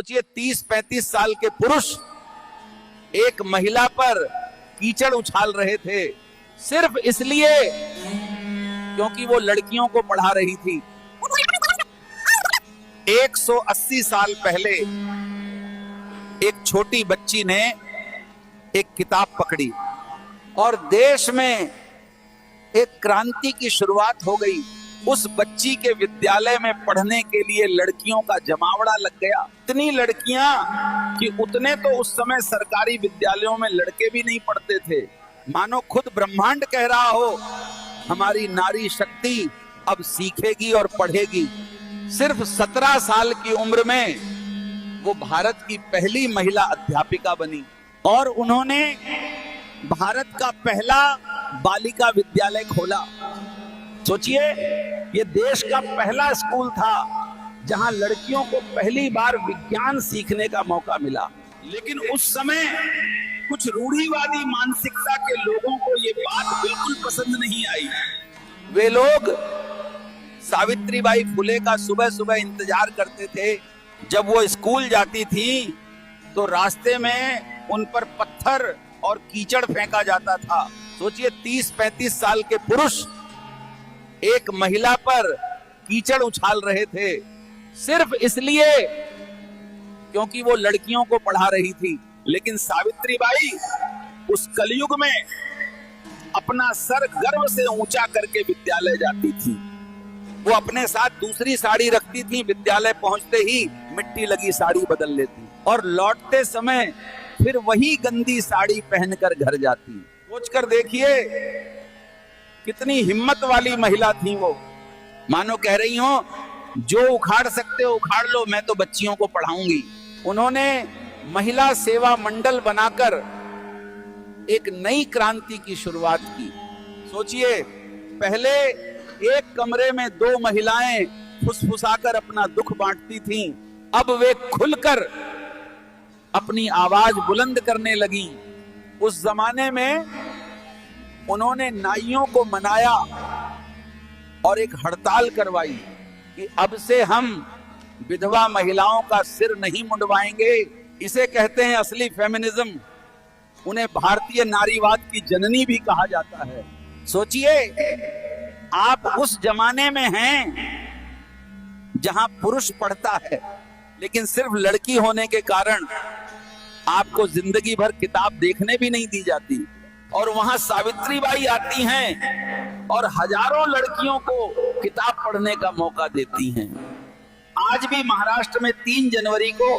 सोचिए 30-35 साल के पुरुष एक महिला पर कीचड़ उछाल रहे थे सिर्फ इसलिए क्योंकि वो लड़कियों को पढ़ा रही थी। 180 साल पहले एक छोटी बच्ची ने एक किताब पकड़ी और देश में एक क्रांति की शुरुआत हो गई। उस बच्ची के विद्यालय में पढ़ने के लिए लड़कियों का जमावड़ा लग गया। इतनी लड़कियां कि उतने तो उस समय सरकारी विद्यालयों में लड़के भी नहीं पढ़ते थे। मानो खुद ब्रह्मांड कह रहा हो हमारी नारी शक्ति अब सीखेगी और पढ़ेगी। सिर्फ 17 साल की उम्र में वो भारत की पहली महिला अध्यापिका बनी और उन्होंने भारत का पहला बालिका विद्यालय खोला। सोचिए ये देश का पहला स्कूल था जहां लड़कियों को पहली बार विज्ञान सीखने का मौका मिला। लेकिन उस समय कुछ रूढ़िवादी मानसिकता के लोगों को ये बात बिल्कुल पसंद नहीं आई। वे लोग सावित्रीबाई फुले का सुबह सुबह इंतजार करते थे। जब वो स्कूल जाती थी तो रास्ते में उन पर पत्थर और कीचड़ फेंका जाता था। सोचिए 30-35 साल के पुरुष एक महिला पर कीचड़ उछाल रहे थे सिर्फ इसलिए क्योंकि वो लड़कियों को पढ़ा रही थी। लेकिन सावित्रीबाई उस कलयुग में अपना सर गर्व से ऊंचा करके विद्यालय जाती थी। वो अपने साथ दूसरी साड़ी रखती थी, विद्यालय पहुंचते ही मिट्टी लगी साड़ी बदल लेती और लौटते समय फिर वही गंदी साड़ी पहनकर घर जाती। सोचकर देखिए कितनी हिम्मत वाली महिला थी वो। मानो कह रही हो जो उखाड़ सकते हो उखाड़ लो, मैं तो बच्चियों को पढ़ाऊंगी। उन्होंने महिला सेवा मंडल बनाकर एक नई क्रांति की शुरुआत की। सोचिए पहले एक कमरे में 2 महिलाएं फुसफुसाकर अपना दुख बांटती थीं, अब वे खुलकर अपनी आवाज बुलंद करने लगी। उस जमाने में उन्होंने नाइयों को मनाया और एक हड़ताल करवाई कि अब से हम विधवा महिलाओं का सिर नहीं मुंडवाएंगे। इसे कहते हैं असली फेमिनिज्म। उन्हें भारतीय नारीवाद की जननी भी कहा जाता है। सोचिए आप उस जमाने में हैं जहां पुरुष पढ़ता है लेकिन सिर्फ लड़की होने के कारण आपको जिंदगी भर किताब देखने भी नहीं दी जाती। और वहां सावित्रीबाई आती हैं और हजारों लड़कियों को किताब पढ़ने का मौका देती हैं। आज भी महाराष्ट्र में 3 जनवरी को